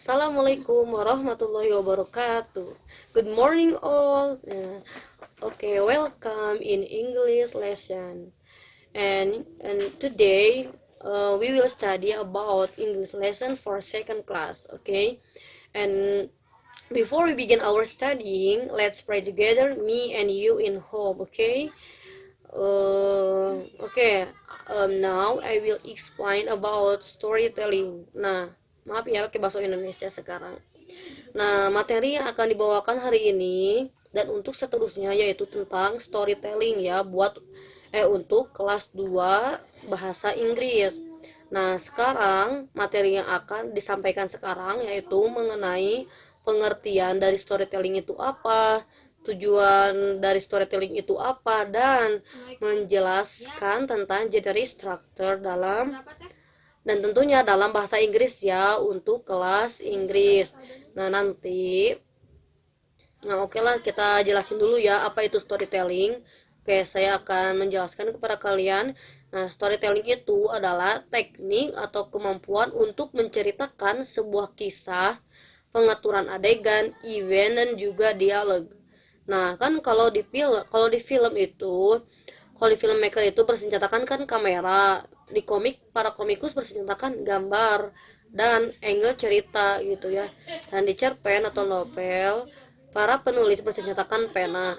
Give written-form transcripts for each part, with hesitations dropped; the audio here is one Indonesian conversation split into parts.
Assalamualaikum warahmatullahi wabarakatuh. Good morning all. Okay, welcome in English lesson. And today we will study about English lesson for second class. Okay, and before we begin our studying, let's pray together, me and you in hope. Okay. Okay. Now I will explain about storytelling. Nah, maaf ya pakai bahasa Indonesia sekarang. Nah, materi yang akan dibawakan hari ini dan untuk seterusnya yaitu tentang storytelling ya untuk kelas 2 bahasa Inggris. Nah, sekarang materi yang akan disampaikan sekarang yaitu mengenai pengertian dari storytelling itu apa, tujuan dari storytelling itu apa, dan menjelaskan tentang genre structure dan tentunya dalam bahasa Inggris ya untuk kelas Inggris. Oke lah, kita jelasin dulu ya apa itu storytelling. Oke, saya akan menjelaskan kepada kalian. Nah, storytelling itu adalah teknik atau kemampuan untuk menceritakan sebuah kisah, pengaturan adegan, event, dan juga dialog. Nah, kan kalau di film itu, kalau di filmmaker itu bersenjatakan kan kamera. Di komik, para komikus bersenjatakan gambar dan angle cerita gitu ya. Dan di cerpen atau novel, para penulis bersenjatakan pena,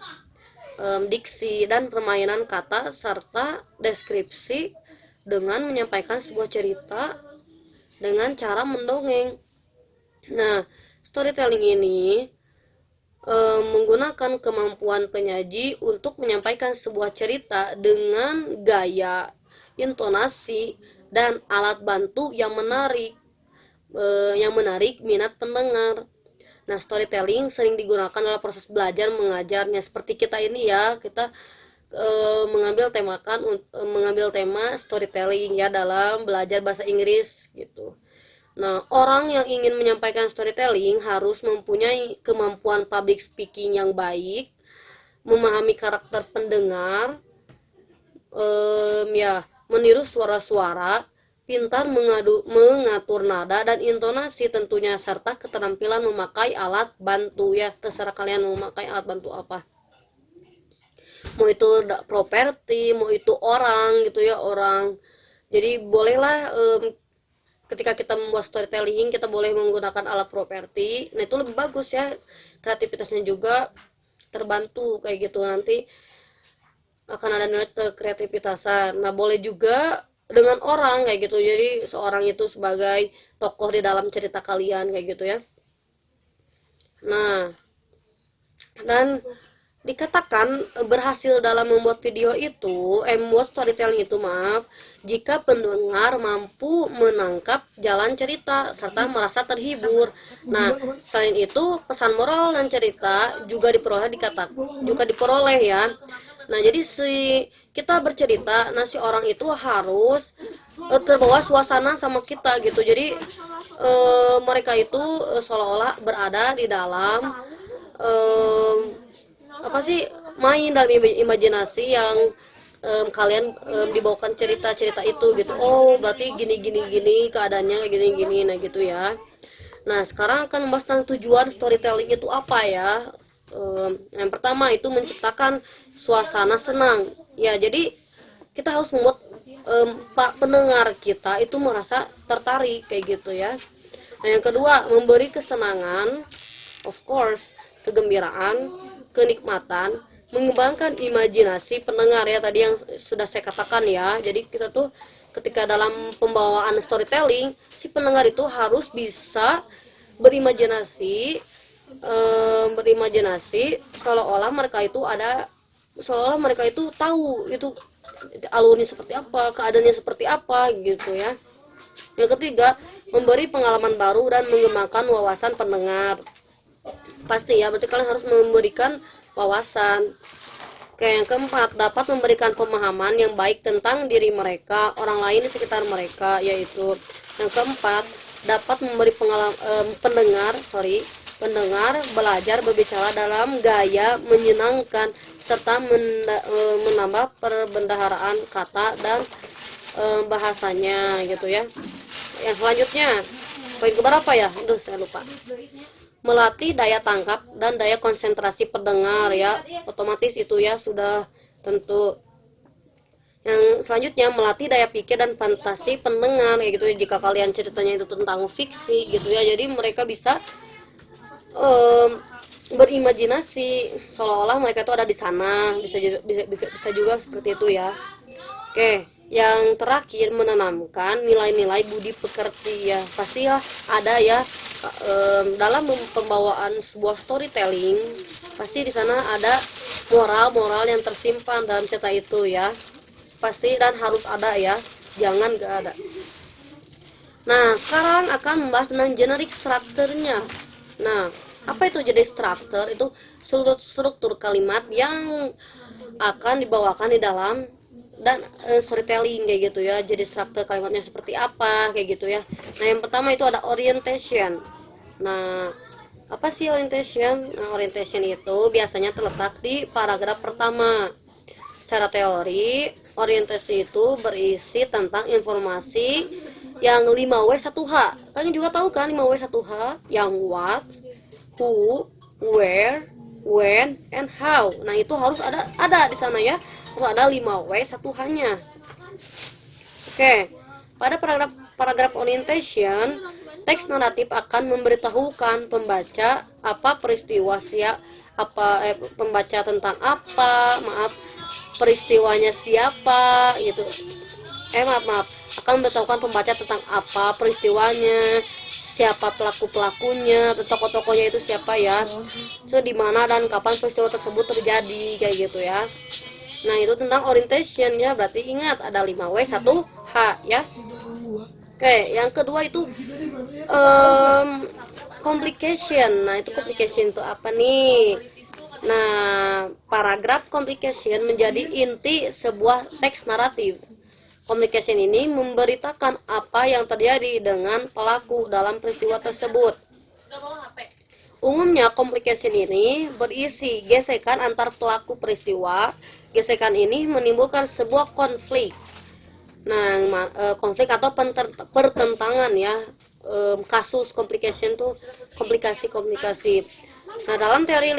diksi, dan permainan kata serta deskripsi dengan menyampaikan sebuah cerita dengan cara mendongeng. Nah, storytelling ini menggunakan kemampuan penyaji untuk menyampaikan sebuah cerita dengan gaya, intonasi, dan alat bantu yang menarik minat pendengar. Nah, storytelling sering digunakan dalam proses belajar mengajarnya seperti kita ini ya. Kita mengambil tema storytelling ya dalam belajar bahasa Inggris gitu. Nah, orang yang ingin menyampaikan storytelling harus mempunyai kemampuan public speaking yang baik, memahami karakter pendengar, meniru suara-suara, pintar mengatur nada dan intonasi tentunya, serta keterampilan memakai alat bantu ya. Terserah kalian memakai alat bantu apa. Mau itu properti, mau itu orang gitu ya, orang. Jadi bolehlah ketika kita membuat storytelling kita boleh menggunakan alat properti. Nah, itu lebih bagus ya, kreativitasnya juga terbantu kayak gitu, nanti akan ada nilai kreativitasan. Nah, boleh juga dengan orang kayak gitu, jadi seorang itu sebagai tokoh di dalam cerita kalian kayak gitu ya. Nah, dan dikatakan berhasil dalam membuat membuat storytelling itu jika pendengar mampu menangkap jalan cerita serta merasa terhibur. Nah, selain itu pesan moral dan cerita juga diperoleh ya. Nah, jadi kita bercerita, si orang itu harus terbawa suasana sama kita gitu. Jadi mereka itu seolah-olah berada di dalam main dalam imajinasi yang kalian dibawakan cerita-cerita itu gitu. Oh, berarti gini gini gini keadaannya kayak gini gini, nah gitu ya. Nah, sekarang akan membahas tentang tujuan storytelling itu apa ya. Yang pertama itu menciptakan suasana senang ya. Jadi kita harus membuat pendengar kita itu merasa tertarik kayak gitu ya. Nah, yang kedua memberi kesenangan, of course, kegembiraan, kenikmatan, mengembangkan imajinasi pendengar ya, tadi yang sudah saya katakan ya. Jadi kita tuh ketika dalam pembawaan storytelling, si pendengar itu harus bisa berimajinasi, seolah mereka itu tahu itu alurnya seperti apa, keadaannya seperti apa gitu ya. Yang ketiga, memberi pengalaman baru dan mengembangkan wawasan pendengar. Pasti ya, berarti kalian harus memberikan wawasan. Oke, yang keempat, dapat memberikan pemahaman yang baik tentang diri mereka, orang lain di sekitar mereka, yaitu yang keempat, dapat memberi pendengar belajar berbicara dalam gaya menyenangkan serta menambah perbendaharaan kata dan bahasanya gitu ya. Yang selanjutnya, Poin keberapa ya? Aduh, saya lupa. Melatih daya tangkap dan daya konsentrasi pendengar ya. Otomatis itu ya sudah tentu. Yang selanjutnya melatih daya pikir dan fantasi pendengar kayak gitu ya. Jika kalian ceritanya itu tentang fiksi gitu ya, jadi mereka bisa berimajinasi seolah-olah mereka itu ada di sana, bisa juga seperti itu ya. Oke, yang terakhir menanamkan nilai-nilai budi pekerti ya, pasti ya ada ya. Dalam pembawaan sebuah storytelling pasti di sana ada moral-moral yang tersimpan dalam cerita itu ya, pasti dan harus ada ya, jangan gak ada. Nah, sekarang akan membahas tentang generic structure-nya. Nah, apa itu generic structure? Itu struktur kalimat yang akan dibawakan di dalam dan storytelling kayak gitu ya. Jadi struktur kalimatnya seperti apa kayak gitu ya. Nah, yang pertama itu ada orientation. Nah, apa sih orientation? Nah, orientation itu biasanya terletak di paragraf pertama. Secara teori, orientasi itu berisi tentang informasi yang 5W1H. Kalian juga tahu kan 5W1H? Yang what, who, where, when, and how. Nah, itu harus ada di sana ya. Harus ada 5W1H-nya. Oke. Pada paragraf orientation, teks naratif akan memberitahukan pembaca apa peristiwa pembaca tentang apa, peristiwanya siapa gitu. Maaf, akan memberitahukan pembaca tentang apa peristiwanya, siapa pelakunya, tokoh-tokohnya itu siapa ya, di mana dan kapan peristiwa tersebut terjadi kayak gitu ya. Nah, itu tentang orientation ya, berarti ingat ada 5W1H ya. Oke, yang kedua itu complication. Nah, itu complication itu apa nih? Nah, paragraf complication menjadi inti sebuah teks naratif. Complication ini memberitakan apa yang terjadi dengan pelaku dalam peristiwa tersebut. Umumnya complication ini berisi gesekan antar pelaku peristiwa. Gesekan ini menimbulkan sebuah konflik. Nah, konflik atau pertentangan ya. Kasus complication tuh komplikasi. Nah, dalam teori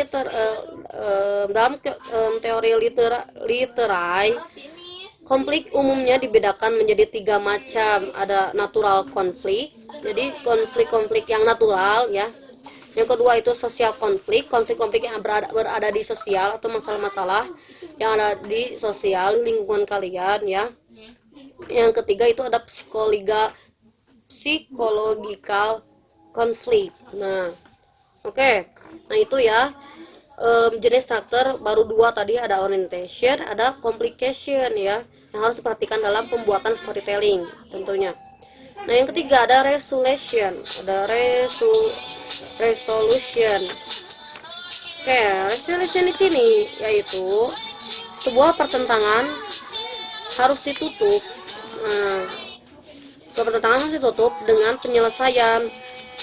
literai, konflik umumnya dibedakan menjadi 3 macam. Ada natural konflik, jadi konflik-konflik yang natural ya. Yang kedua itu social konflik, konflik-konflik yang berada di sosial atau masalah-masalah yang ada di sosial lingkungan kalian ya. Yang ketiga itu ada psychological konflik. Nah, oke. Nah, itu ya jenis struktur baru 2 tadi, ada orientation, ada complication ya, yang harus diperhatikan dalam pembuatan storytelling tentunya. Nah, yang ketiga ada resolution. Oke, resolution di sini yaitu sebuah pertentangan harus ditutup. Nah, sebuah pertentangan harus ditutup dengan penyelesaian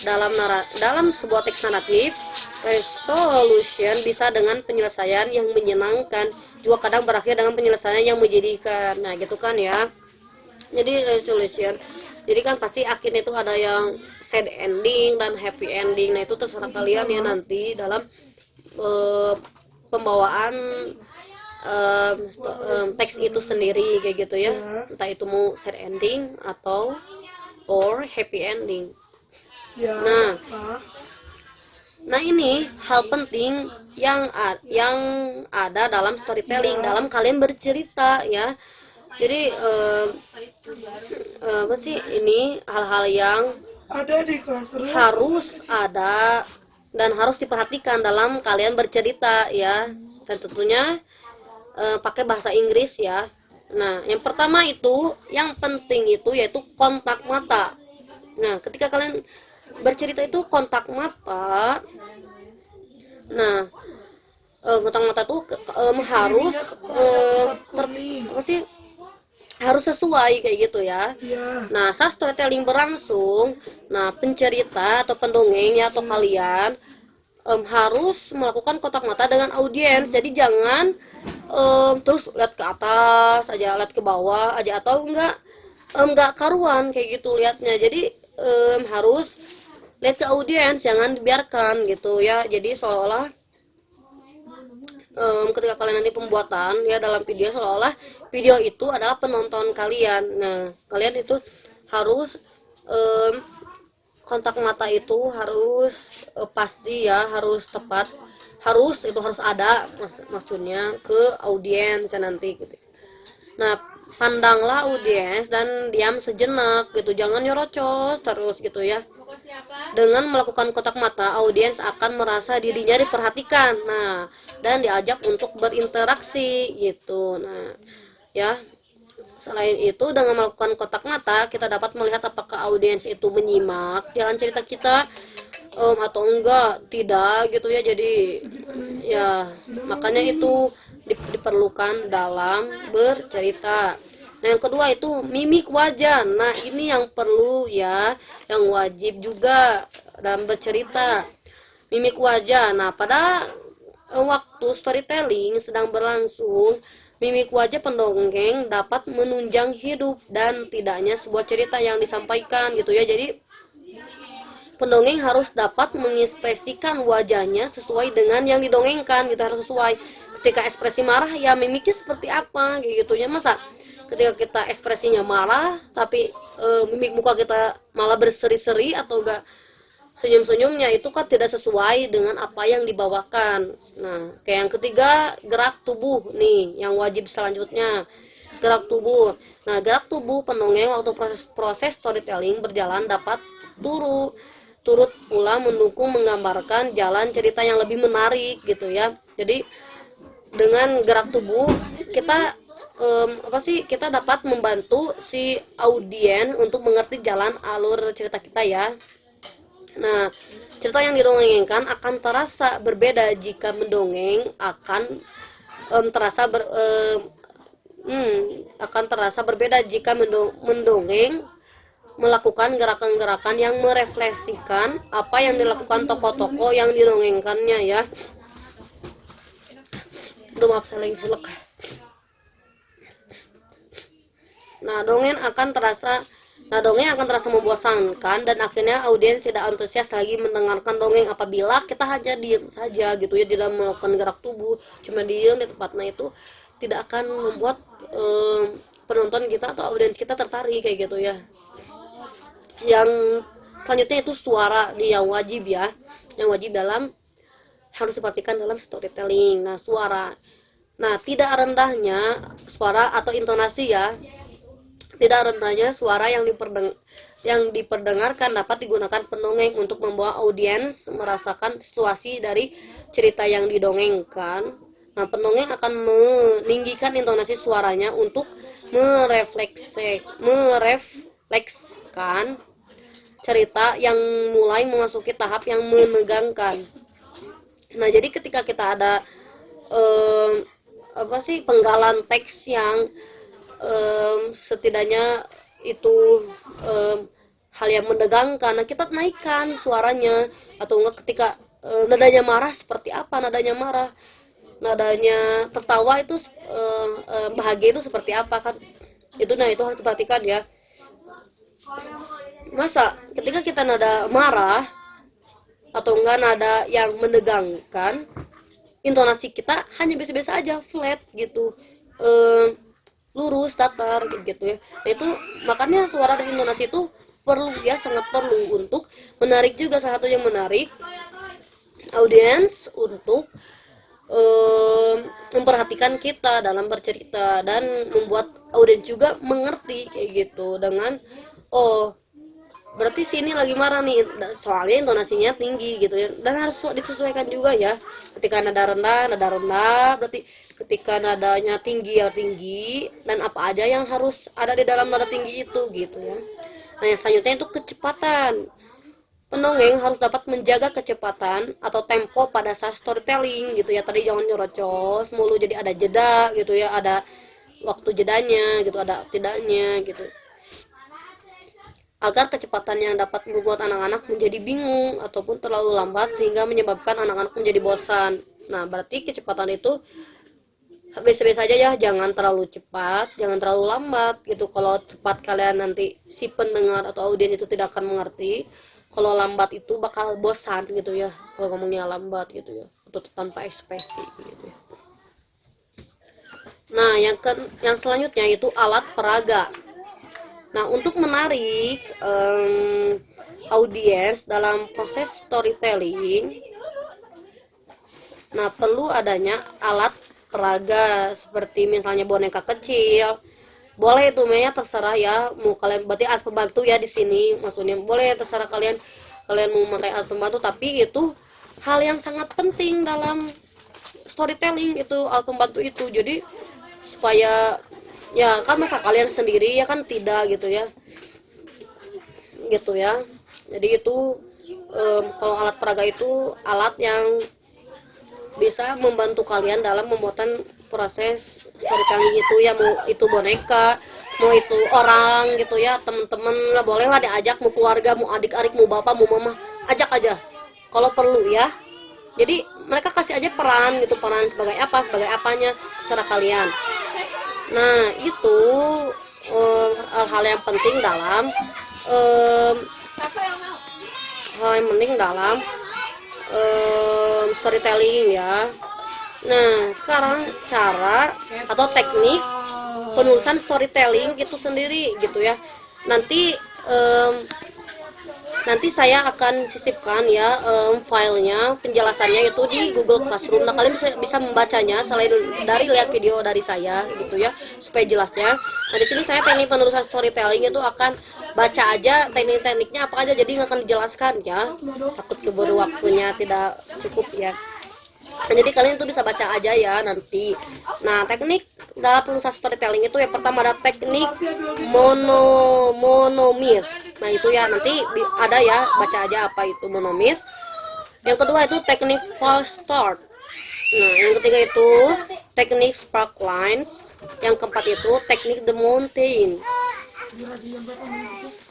dalam sebuah teks naratif. Resolution bisa dengan penyelesaian yang menyenangkan, juga kadang berakhir dengan penyelesaian yang menjadikan. Nah, gitu kan ya. Jadi resolution, jadi kan pasti akhirnya itu ada yang sad ending dan happy ending. Nah, itu terserah kalian ya nanti dalam pembawaan teks itu sendiri kayak gitu ya. Entah itu mau sad ending atau happy ending. Nah, ini hal penting yang ada dalam storytelling, dalam kalian bercerita ya. Jadi apa sih ini hal-hal yang ada di kelas harus ada dan harus diperhatikan dalam kalian bercerita ya. Dan tentunya pakai bahasa Inggris ya. Nah, yang pertama itu yang penting itu yaitu kontak mata. Nah, ketika kalian bercerita itu kontak mata. Nah, kontak mata tuh harus harus sesuai kayak gitu ya. Nah, saat storytelling berlangsung, nah pencerita atau pendongeng ya atau kalian harus melakukan kontak mata dengan audiens. Jadi jangan terus lihat ke atas aja, lihat ke bawah aja, atau enggak karuan kayak gitu liatnya. Jadi harus lihat ke audiens, jangan dibiarkan gitu ya. Jadi seolah-olah ketika kalian nanti pembuatan ya dalam video, seolah-olah video itu adalah penonton kalian. Nah, kalian itu harus kontak mata itu harus pasti ya, harus tepat, harus ada maksudnya ke audiens ya nanti gitu. Nah, pandanglah audiens dan diam sejenak gitu, jangan nyerocos terus gitu ya. Dengan melakukan kontak mata, audiens akan merasa dirinya diperhatikan, nah, dan diajak untuk berinteraksi gitu. Nah, ya, selain itu, dengan melakukan kontak mata, kita dapat melihat apakah audiens itu menyimak jalan cerita kita atau enggak, tidak gitu ya. Jadi ya makanya itu diperlukan dalam bercerita. Nah, yang kedua itu mimik wajah. Nah, ini yang perlu ya, yang wajib juga dalam bercerita. Mimik wajah. Nah, pada waktu storytelling sedang berlangsung, mimik wajah pendongeng dapat menunjang hidup dan tidaknya sebuah cerita yang disampaikan gitu ya. Jadi pendongeng harus dapat mengekspresikan wajahnya sesuai dengan yang didongengkan gitu, harus sesuai. Ketika ekspresi marah ya mimiknya seperti apa kayak gitu ya. Masa ketika kita ekspresinya marah tapi mimik muka kita malah berseri-seri atau enggak senyum-senyumnya, itu kan tidak sesuai dengan apa yang dibawakan. Nah, kayak yang ketiga, gerak tubuh nih yang wajib selanjutnya, gerak tubuh. Nah, gerak tubuh pendongeng waktu proses storytelling berjalan dapat turut pula mendukung menggambarkan jalan cerita yang lebih menarik gitu ya. Jadi dengan gerak tubuh kita kita dapat membantu si audiens untuk mengerti jalan alur cerita kita ya. Nah, cerita yang didongengkan akan terasa berbeda jika mendongeng akan terasa berbeda jika mendongeng melakukan gerakan-gerakan yang merefleksikan apa yang dilakukan tokoh-tokoh yang didongengkannya ya. Aduh, maaf saya lagi fulek. Nah, dongeng akan terasa membosankan dan akhirnya audiens tidak antusias lagi mendengarkan dongeng apabila kita hanya diam saja gitu ya, tidak melakukan gerak tubuh, cuma diam di tempatnya. Itu tidak akan membuat penonton kita atau audiens kita tertarik kayak gitu ya. Yang selanjutnya itu suara yang wajib ya, yang wajib harus diperhatikan dalam storytelling. Nah, suara. Nah, tidak rendahnya suara atau intonasi ya. Tidak rendahnya suara yang diperdengarkan dapat digunakan pendongeng untuk membawa audiens merasakan situasi dari cerita yang didongengkan. Nah, pendongeng akan meninggikan intonasi suaranya untuk mereflekskan cerita yang mulai memasuki tahap yang menegangkan. Nah, jadi ketika kita ada penggalan teks yang setidaknya itu hal yang menegangkan, nah kita naikkan suaranya. Atau enggak ketika nadanya marah, seperti apa nadanya marah, nadanya tertawa itu bahagia itu seperti apa kan itu. Nah, itu harus diperhatikan ya. Masa ketika kita nada marah atau enggak nada yang menegangkan, intonasi kita hanya biasa-biasa aja, flat gitu, lurus, datar gitu ya. Nah, itu makanya suara dan intonasi itu perlu ya, sangat perlu untuk menarik juga. Salah satu yang menarik audiens untuk memperhatikan kita dalam bercerita dan membuat audiens juga mengerti kayak gitu dengan berarti sini lagi marah nih, soalnya intonasinya tinggi gitu ya. Dan harus disesuaikan juga ya. Ketika nada rendah, berarti ketika nadanya tinggi ya tinggi, dan apa aja yang harus ada di dalam nada tinggi itu gitu ya. Nah, yang selanjutnya itu kecepatan. Pendongeng harus dapat menjaga kecepatan atau tempo pada saat storytelling gitu ya. Tadi jangan nyerocos mulu, jadi ada jeda gitu ya, ada waktu jedanya gitu, ada tidaknya gitu, agar kecepatan yang dapat membuat anak-anak menjadi bingung ataupun terlalu lambat sehingga menyebabkan anak-anak menjadi bosan. Nah, berarti kecepatan itu biasa-biasa aja ya, jangan terlalu cepat, jangan terlalu lambat gitu. Kalau cepat kalian nanti si pendengar atau audiens itu tidak akan mengerti, kalau lambat itu bakal bosan gitu ya, kalau ngomongnya lambat gitu ya, atau tanpa ekspresi gitu ya. Nah, yang selanjutnya itu alat peraga. Nah, untuk menarik audiens dalam proses storytelling, nah perlu adanya alat peraga seperti misalnya boneka kecil. Boleh itu Maya, terserah ya, mau kalian berarti alat pembantu ya di sini maksudnya. Boleh terserah kalian mau memakai alat pembantu, tapi itu hal yang sangat penting dalam storytelling itu, alat pembantu itu. Jadi supaya ya kan masa kalian sendiri ya kan, tidak gitu ya, jadi itu kalau alat peraga itu alat yang bisa membantu kalian dalam membuatan proses storytelling itu ya, mau itu boneka, mau itu orang gitu ya, teman-teman lah boleh lah diajak, mau keluarga, mau adik-adik, mau bapak, mau mama, ajak aja kalau perlu ya. Jadi mereka kasih aja peran gitu, peran sebagai apa, sebagai apanya, terserah kalian. Nah itu hal yang penting dalam storytelling ya. Nah sekarang cara atau teknik penulisan storytelling itu sendiri gitu ya. Nanti saya akan sisipkan ya filenya, penjelasannya itu di Google Classroom. Nah kalian bisa membacanya selain dari lihat video dari saya gitu ya, supaya jelasnya. Nah di sini saya teknik penulisan storytelling itu akan baca aja teknik-tekniknya apa aja, jadi nggak akan dijelaskan ya, takut keburu waktunya tidak cukup ya. Nah, jadi kalian tuh bisa baca aja ya nanti. Nah teknik dalam penulisan storytelling itu yang pertama ada teknik monomir. Nah itu ya nanti ada ya, baca aja apa itu monomir. Yang kedua itu teknik false start. Nah yang ketiga itu teknik spark lines. Yang keempat itu teknik the mountain.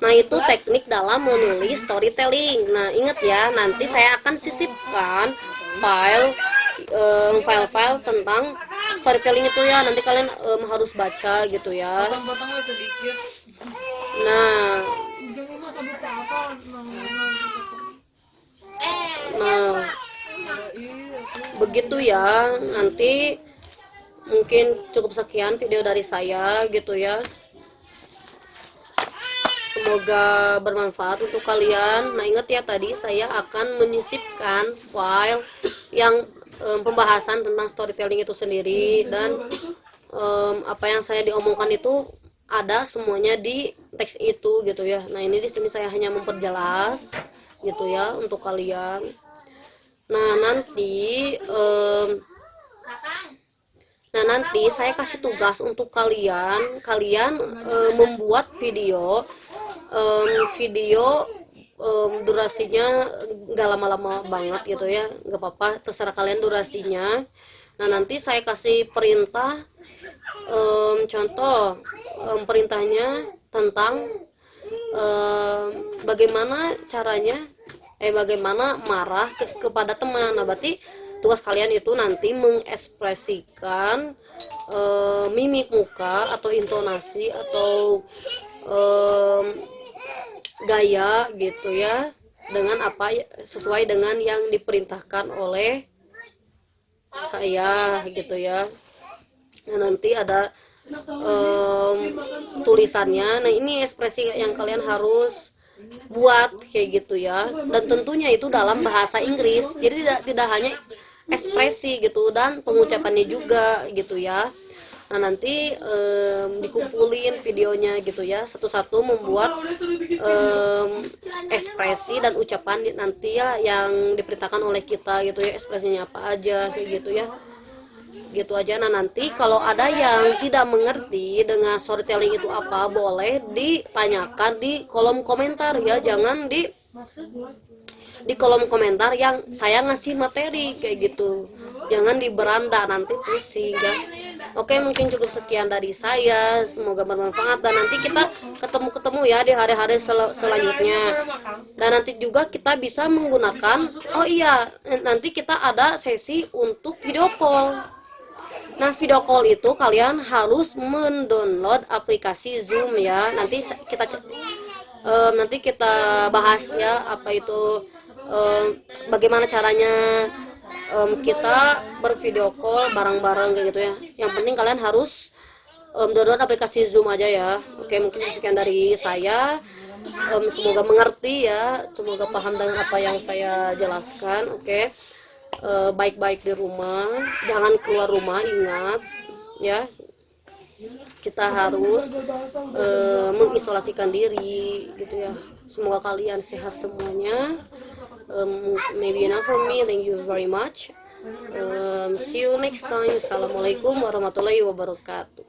Nah itu teknik dalam menulis storytelling. Nah ingat ya, nanti saya akan sisipkan file tentang storytelling itu ya, nanti kalian harus baca gitu ya. Nah begitu ya, nanti mungkin cukup sekian video dari saya gitu ya, semoga bermanfaat untuk kalian. Nah ingat ya, tadi saya akan menyisipkan file yang pembahasan tentang storytelling itu sendiri, dan apa yang saya diomongkan itu ada semuanya di teks itu gitu ya. Nah ini di sini saya hanya memperjelas gitu ya untuk kalian. Nah nanti saya kasih tugas untuk kalian membuat video durasinya nggak lama-lama banget gitu ya, nggak apa-apa, terserah kalian durasinya. Nah nanti saya kasih perintah, contoh perintahnya tentang bagaimana caranya bagaimana marah kepada teman. Nah berarti tugas kalian itu nanti mengekspresikan mimik muka atau intonasi atau gaya gitu ya, dengan apa sesuai dengan yang diperintahkan oleh saya gitu ya. Nah nanti ada tulisannya. Nah ini ekspresi yang kalian harus buat kayak gitu ya, dan tentunya itu dalam bahasa Inggris, jadi tidak hanya ekspresi gitu, dan pengucapannya juga gitu ya. Nah nanti dikumpulin videonya gitu ya, satu-satu membuat ekspresi dan ucapan nanti ya yang diperintahkan oleh kita gitu ya, ekspresinya apa aja kayak gitu ya, gitu aja. Nah nanti kalau ada yang tidak mengerti dengan storytelling itu apa, boleh ditanyakan di kolom komentar ya, jangan di kolom komentar yang saya ngasih materi kayak gitu, jangan di beranda, nanti pusing ya. Oke, mungkin cukup sekian dari saya, semoga bermanfaat, dan nanti kita ketemu ya di hari-hari selanjutnya. Dan nanti juga kita bisa menggunakan, oh iya, nanti kita ada sesi untuk video call Nah, video call itu kalian harus mendownload aplikasi Zoom ya. Nanti kita bahas ya apa itu, bagaimana caranya kita bervideo call bareng-bareng kayak gitu ya. Yang penting kalian harus download aplikasi Zoom aja ya. Oke, mungkin sekian dari saya. Semoga mengerti ya, semoga paham dengan apa yang saya jelaskan. Oke. Baik-baik di rumah, jangan keluar rumah, ingat ya, kita harus mengisolasikan diri gitu ya. Semoga kalian sehat semuanya. Maybe enough for me. Thank you very much. See you next time. Assalamualaikum warahmatullahi wabarakatuh.